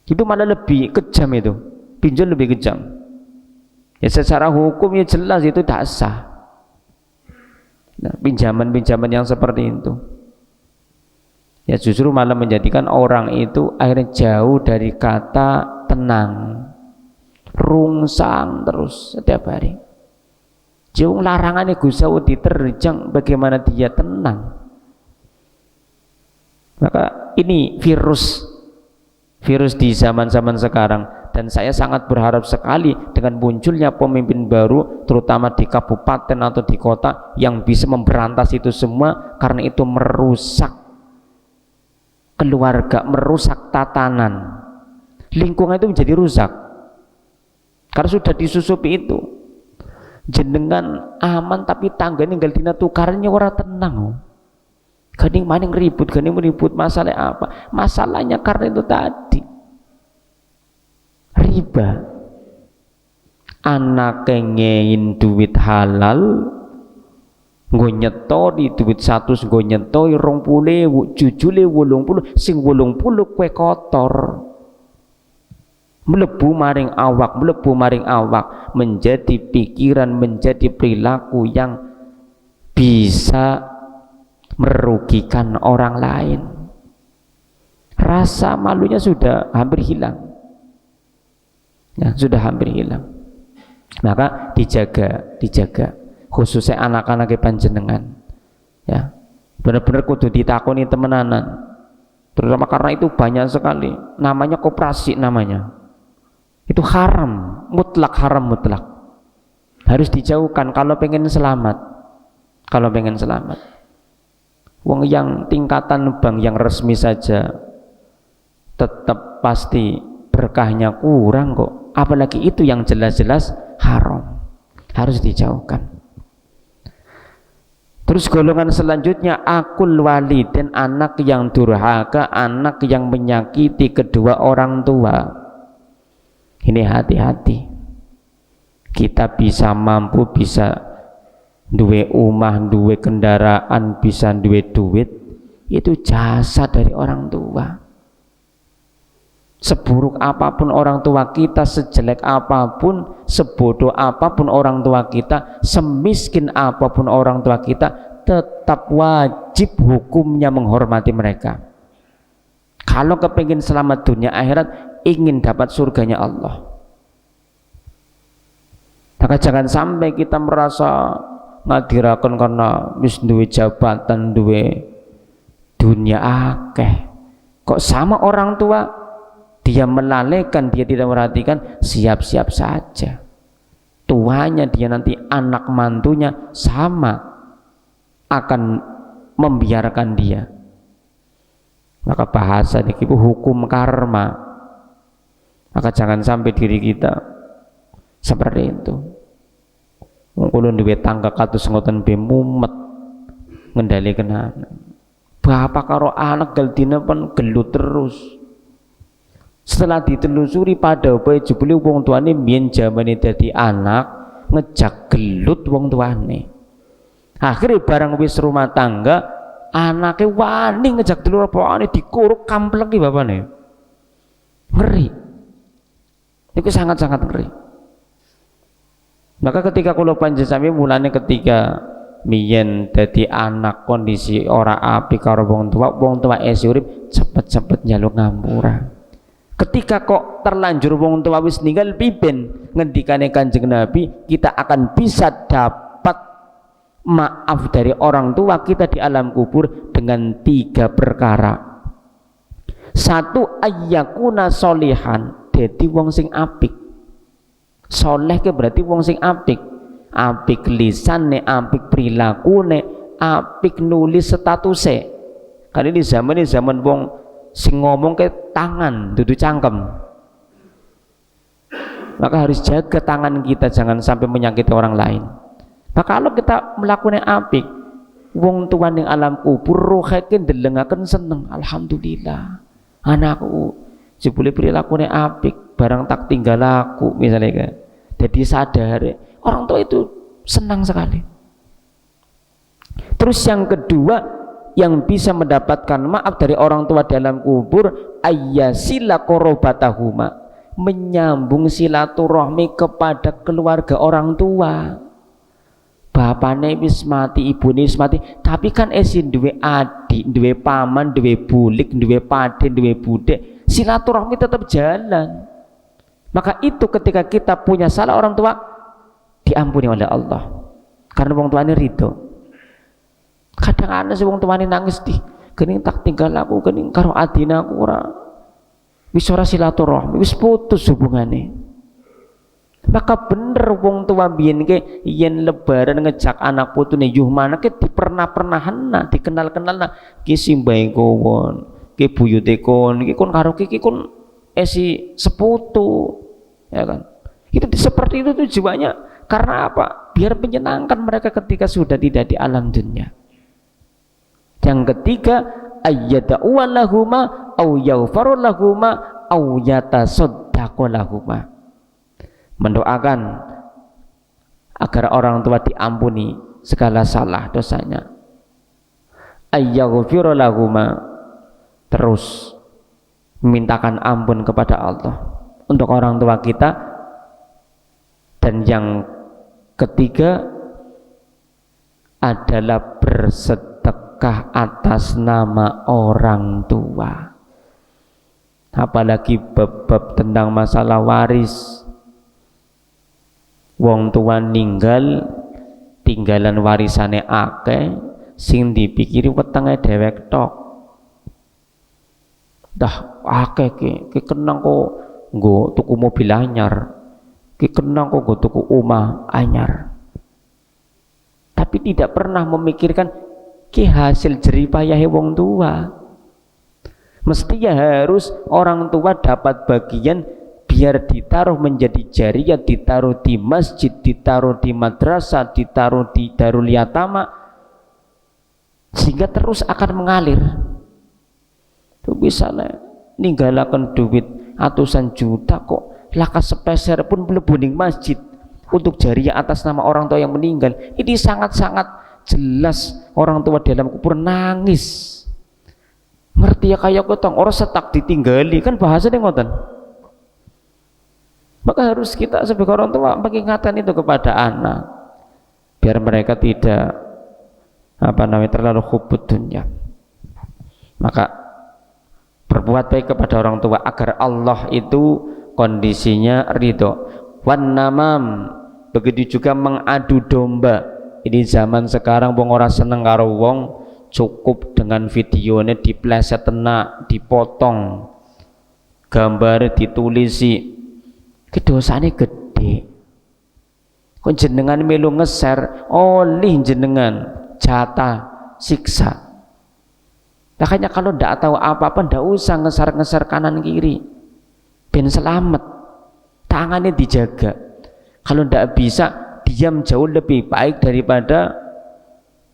Itu malah lebih kejam, itu pinjol lebih kejam. Ya secara hukum ya jelas itu tidak sah. Nah, pinjaman-pinjaman yang seperti itu ya justru malah menjadikan orang itu akhirnya jauh dari kata tenang, rungsang terus setiap hari. Jauh larangannya Gusti Allah diterjang, bagaimana dia tenang? Maka ini virus di zaman-zaman sekarang, dan saya sangat berharap sekali dengan munculnya pemimpin baru terutama di kabupaten atau di kota yang bisa memberantas itu semua, karena itu merusak keluarga, merusak tatanan lingkungan, itu menjadi rusak karena sudah disusupi itu. Jenengan aman tapi tangga ninggal dina tukarannya ora tenang. Ganing maning ribut, masalah apa? Masalahnya karena itu tadi riba. Anak ngein duit halal nggo nyetori duit 100, nggo nyetori 20.000, jujule 80, sing 80 kue kotor. Melebu maring awak, menjadi pikiran, menjadi perilaku yang bisa merugikan orang lain. Rasa malunya sudah hampir hilang. Ya, sudah hampir hilang. Maka dijaga khususnya anak-anak panjenengan. Ya, benar-benar kudu ditakoni temenanan. Terutama karena itu banyak sekali namanya koperasi namanya. Itu haram, mutlak haram mutlak. Harus dijauhkan kalau pengen selamat. Kalau pengen selamat. Wong yang tingkatan bank yang resmi saja tetap pasti berkahnya kurang kok. Apalagi itu yang jelas-jelas haram. Harus dijauhkan. Terus golongan selanjutnya akul walidin, anak yang durhaka, anak yang menyakiti kedua orang tua. Ini hati-hati. Kita bisa mampu, bisa duwe omah, duwe kendaraan, bisa duwe duit, itu jasa dari orang tua. Seburuk apapun orang tua kita, sejelek apapun, sebodoh apapun orang tua kita, semiskin apapun orang tua kita, tetap wajib hukumnya menghormati mereka. Kalau kepingin selamat dunia akhirat, ingin dapat surganya Allah, maka jangan sampai kita merasa ngadirakan karena wis duwe jabatan, duwe dunia akeh, kok sama orang tua dia melalaikan, dia tidak memperhatikan, siap-siap saja tuanya dia nanti anak mantunya sama akan membiarkan dia. Maka bahasa ini hukum karma. Maka jangan sampai diri kita seperti itu. Kulo duwe tangga kados ngoten be mumet ngendhalikaken anak. Bapak karo anak galdine pun gelut terus. Setelah ditelusuri pada bae jebule wong tuane mbiyen jamane dadi anak ngejak gelut wong tuane. Akhirnya barang wis rumah tangga, anake wani ngejak dulur apane dikuruk kampleki bapane. Ngeri. Itu sangat-sangat ngeri. Maka ketika kula panjenengan mulane ketika miyen dadi anak kondisi ora apik karo wong tua esih urip cepet-cepet njaluk ngapura. Ketika kok terlanjur wong tua wis ninggal pipen ngendikane Kanjeng Nabi, kita akan bisa dapat maaf dari orang tua kita di alam kubur dengan 3 perkara. 1, ayyakuna solihan, dadi wong sing apik. Soleh ke berarti wong sing apik. Apik lisane, apik prilakune, apik nulis statuse. Kan ini zaman wong sing ngomong ke tangan dudu cangkem. Maka harus jaga tangan kita jangan sampai menyakiti orang lain. Maka kalau kita melakukan apik, wong tuan yang alam kubur rohake ndelengaken seneng, alhamdulillah. Anakku jebule prilakune apik, barang tak tinggal aku misalnya kan. Jadi sadar, orang tua itu senang sekali. Terus yang kedua, yang bisa mendapatkan maaf dari orang tua dalam kubur, ayyasila qorobatahuma, menyambung silaturahmi kepada keluarga orang tua. Bapaknya wis mati, ibunya wis mati, tapi kan esin duwe adik, duwe paman, duwe bulik, duwe paden, duwe budek, silaturahmi tetap jalan. Maka itu ketika kita punya salah orang tua, diampuni oleh Allah karena wong tuane ridho. Kadang ana sing wong tuane nangis di gening tak tinggal aku, gening karo adina aku wis ora silaturahmi, wis putus hubungane. Maka bener wong tua biyen ke yen lebaran ngejak anak putune yuh manake dipernah-pernahna, dikenal-kenalna ki simbahe kowon, ki buyute kon, ki kon karo ki kon esi seputu, ya kan? Itu seperti itu tujuannya. Karena apa? Biar menyenangkan mereka ketika sudah tidak di alam dunia. Yang ketiga, ayyada'u lahuma au yaghfaru lahuma au yatasaddaqu lahuma, mendoakan agar orang tua diampuni segala salah dosanya. Ayyaghfiru lahuma, terus memintakan ampun kepada Allah untuk orang tua kita. Dan yang ketiga adalah bersedekah atas nama orang tua. Apalagi bab-bab tentang masalah waris, wong tua ninggal tinggalan warisane akeh, sing dipikiri wetenge dhewek tok. Dah akeh ki kenang kok nggo tuku mobil anyar, ki kenang kok nggo tuku omah anyar. Tapi tidak pernah memikirkan ki hasil jeripayahe wong tua. Mestinya harus orang tua dapat bagian biar ditaruh menjadi jariyah, ditaruh di masjid, ditaruh di madrasah, ditaruh di darul yatama, sehingga terus akan mengalir. Tuh misalnya ninggalakan duit atusan juta kok lakas sepeser pun mlebu ning masjid untuk jariyah atas nama orang tua yang meninggal. Ini sangat-sangat jelas orang tua dalam kubur nangis. Ngerti ya kayak kotong orang setak ditinggali, kan bahasanya ngoten. Maka harus kita sebagai orang tua mengingatkan itu kepada anak biar mereka tidak terlalu hubud dunia. Maka berbuat baik kepada orang tua agar Allah itu kondisinya ridho. Wan namam, begitu juga mengadu domba. Ini zaman sekarang wong ora seneng karo wong, cukup dengan videonya dipleset tenak, dipotong, gambar ditulisi, kedosane gede. Kok jenengan melu nge-share, oleh jenengan jatah siksa. Makanya kalau ndak tahu apa-apa ndak usah nge-share kanan kiri, ben selamat, tangannya dijaga. Kalau ndak bisa, diam jauh lebih baik daripada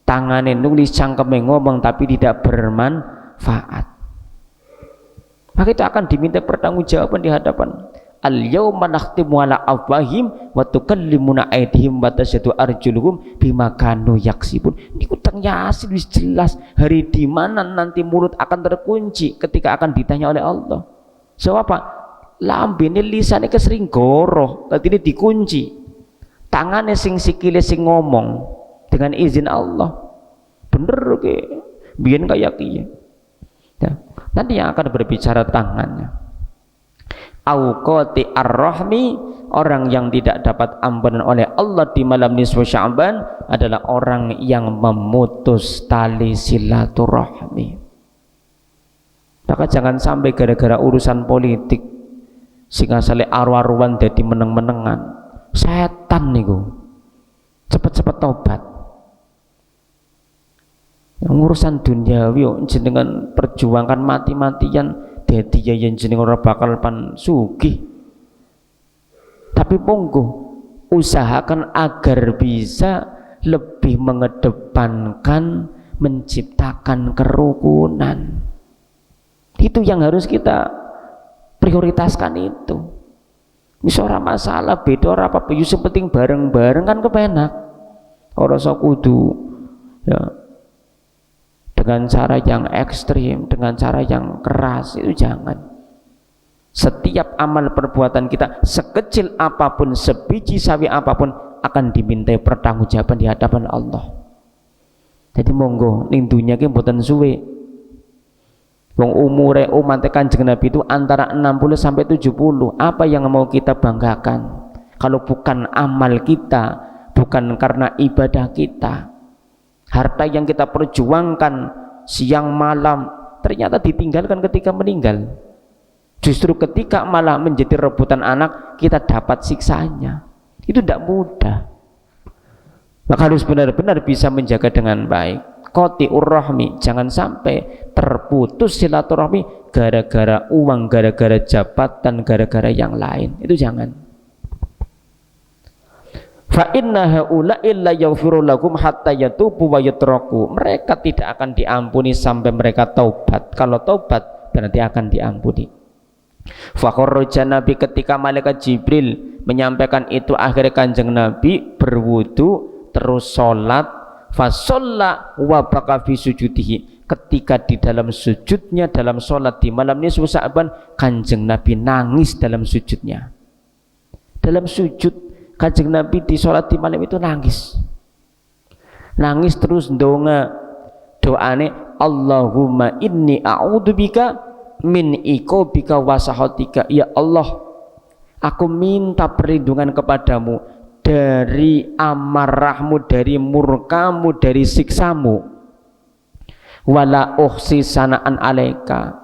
tangannya nulis cangkeme ngomong tapi tidak bermanfaat. Maka itu akan diminta pertanggungjawaban di hadapan. Al-yawma nakhtimu ala afwahim wa tukallimuna aydihim wa tashhadu arjuluhum bima kanu yaksibun. Ini utang Yasin wis jelas hari di mana nanti mulut akan terkunci ketika akan ditanya oleh Allah. So apa? Lambene lisane kesering goroh, tadi dikunci. Tangannya sing sikile sing ngomong dengan izin Allah. Bener ke? Biyen kayak kiye. Ya. Nanti yang akan berbicara tangannya. Auqati ar-rahmi, orang yang tidak dapat ampunan oleh Allah di malam nisfu Sya'ban adalah orang yang memutus tali silaturahmi. Maka jangan sampai gara-gara urusan politik sing asale arwah-arwan dadi meneng-menengan. Setan niku cepet-cepet tobat. Yang urusan duniawi jenengan perjuangkan mati-matian dadi yen jenengan ora bakal pan sugih. Tapi monggo usahakan agar bisa lebih mengedepankan menciptakan kerukunan. Itu yang harus kita prioritaskan itu. Wis ora masalah beda ora apa-apa, yo penting bareng-bareng kan kepenak. Ora usah kudu ya dengan cara yang ekstrim, dengan cara yang keras, itu jangan. Setiap amal perbuatan kita sekecil apapun, sebiji sawi apapun akan dimintai pertanggungjawaban di hadapan Allah. Jadi monggo ning dunya ki mboten suwe. Wong umure umat Kanjeng Nabi itu antara 60 sampai 70. Apa yang mau kita banggakan? Kalau bukan amal kita, bukan karena ibadah kita. Harta yang kita perjuangkan siang malam ternyata ditinggalkan ketika meninggal. Justru ketika malah menjadi rebutan anak, kita dapat siksanya. Itu tidak mudah. Maka harus benar-benar bisa menjaga dengan baik. Qati'ur rahmi, jangan sampai terputus silaturahmi gara-gara uang, gara-gara jabatan, gara-gara yang lain. Itu jangan. Fa inna haula'i la yaghfiru lakum hatta yatubu wa yatraku. Mereka tidak akan diampuni sampai mereka taubat. Kalau taubat berarti akan diampuni. Fa kharraja Nabi, ketika malaikat Jibril menyampaikan itu, akhirnya Kanjeng Nabi berwudu terus sholat. Fa shalla wa baqa fi sujudihi, ketika di dalam sujudnya dalam sholat di malam nisfu Sya'ban, Kanjeng Nabi nangis dalam sujudnya. Dalam sujud Kanjeng Nabi di sholat di malam itu nangis terus ndonga doane, Allahumma inni a'udzubika min iqabika wa sahatika. Ya Allah, aku minta perlindungan kepadamu dari amarahmu, dari murkamu, dari siksamu. Wala uhsi sanaan alaika,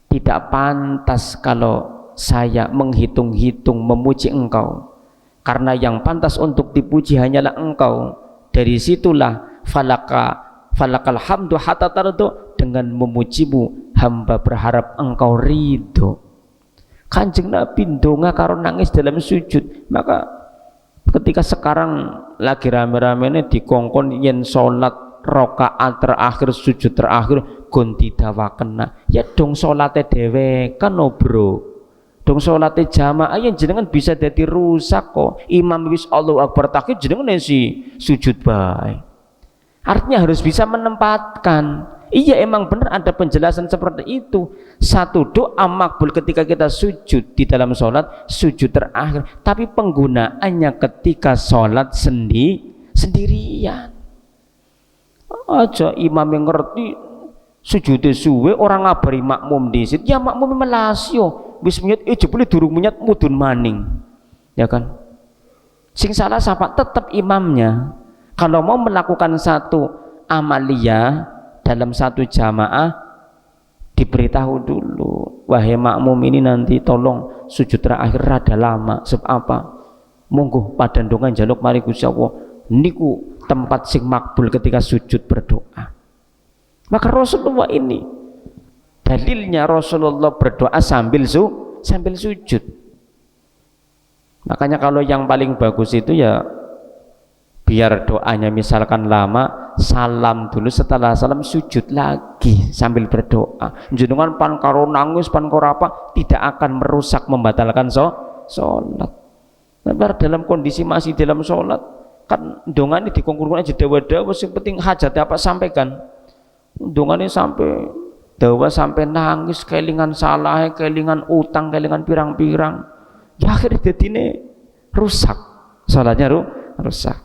tidak pantas kalau saya menghitung-hitung memuji engkau, karena yang pantas untuk dipuji hanyalah engkau. Dari situlah falakal hamdu hatta tardo, dengan memujimu hamba berharap engkau ridho. Kanjeng Nabi ndonga karo nangis dalam sujud. Maka ketika sekarang lagi rame-ramene dikongkon yen salat rakaat terakhir, sujud terakhir gonti dawakena, ya dong salate dhewe kan bro, dong salate jamaah yang jenengan bisa jadi rusak kok. Imam wis Allahu Akbar takbir jenengan si sujud bae. Artinya harus bisa menempatkan. Iya, emang benar ada penjelasan seperti itu. Satu doa makbul ketika kita sujud di dalam sholat, sujud terakhir, tapi penggunaannya ketika sholat sendirian. Aja imam yang ngerti sujudnya suwe, orang ngabari makmum disit, ya makmum melasio wis menyat jebule durung menyat mudun maning, ya kan. Sing salah siapa? Tetap imamnya. Kalau mau melakukan satu amalia dalam satu jamaah, diberitahu dulu, wahai makmum ini nanti tolong sujud terakhir rada lama, sebab apa? Monggo padandongan jaluk mari Gusti Allah niku tempat sing makbul ketika sujud berdoa. Maka Rasulullah ini dalilnya Rasulullah berdoa sambil sujud. Makanya kalau yang paling bagus itu ya biar doanya misalkan lama, salam dulu, setelah salam sujud lagi sambil berdoa. Jenengan pan karo nangis pan karo apa tidak akan merusak membatalkan sholat. Dalam kondisi masih dalam sholat kan dongane dikongkurkan aja dawa-dawa, yang penting hajat apa sampaikan. Dongane sampai dawa sampai nangis, kelingan salah, kelingan utang, kelingan pirang-pirang, ya akhirnya dadine rusak salatnya, rusak.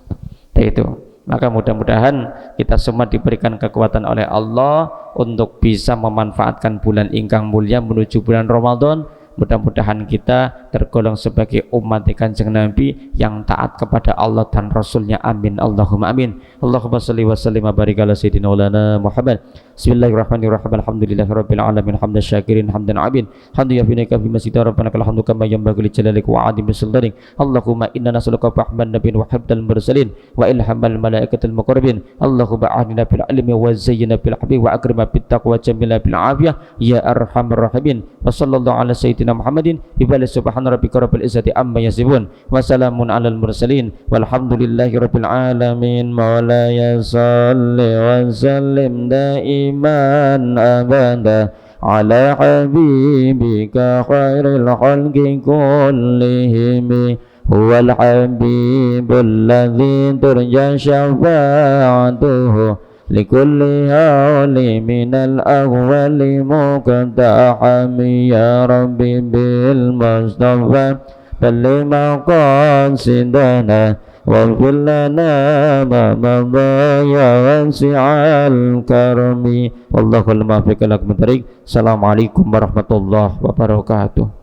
Itu maka mudah-mudahan kita semua diberikan kekuatan oleh Allah untuk bisa memanfaatkan bulan ingkang mulia menuju bulan Ramadan. Mudah-mudahan kita tergolong sebagai umat Kanjeng Nabi yang taat kepada Allah dan Rasulnya. Amin, Allahumma amin. Allahumma salli wa sallim wa barik ala sayyidina maulana Muhammad. Bismillahirrahmanirrahim. Alhamdulillahirabbil alamin, hamdan syakirin hamdan abid, hamdu yafinika fi masjid rabbana lakal kama yanbaghi li jalalika wa adim bisultanik. Allahumma inna nas'aluka fahman nabiyyin wa hibdal mursalin wa ilhamal malaikatil muqarrabin. Allahumma a'inna bil ilmi wa zayyina bil habib wa akrima bit taqwa jamila bil afiyah ya arhamar rahimin. Wa sallallahu ala sayyidina Muhammadin bi balis subhana rabbika rabbil izzati amma yasifun wa salamun alal mursalin walhamdulillahi rabbil alamin. Maulaya salli wa sallim daiman abada ala habibika khairil khalqi kullihim huwal habibul ladzi turja syafa'atuhu likulli hawli minal awwali muqtahami ya rabbi bil mustafa balli maqasidana waghfir lana ma madha ya wasi'al karmi. Wallahul muwaffiq ila aqwamit thoriq. Assalamualaikum warahmatullahi wabarakatuh.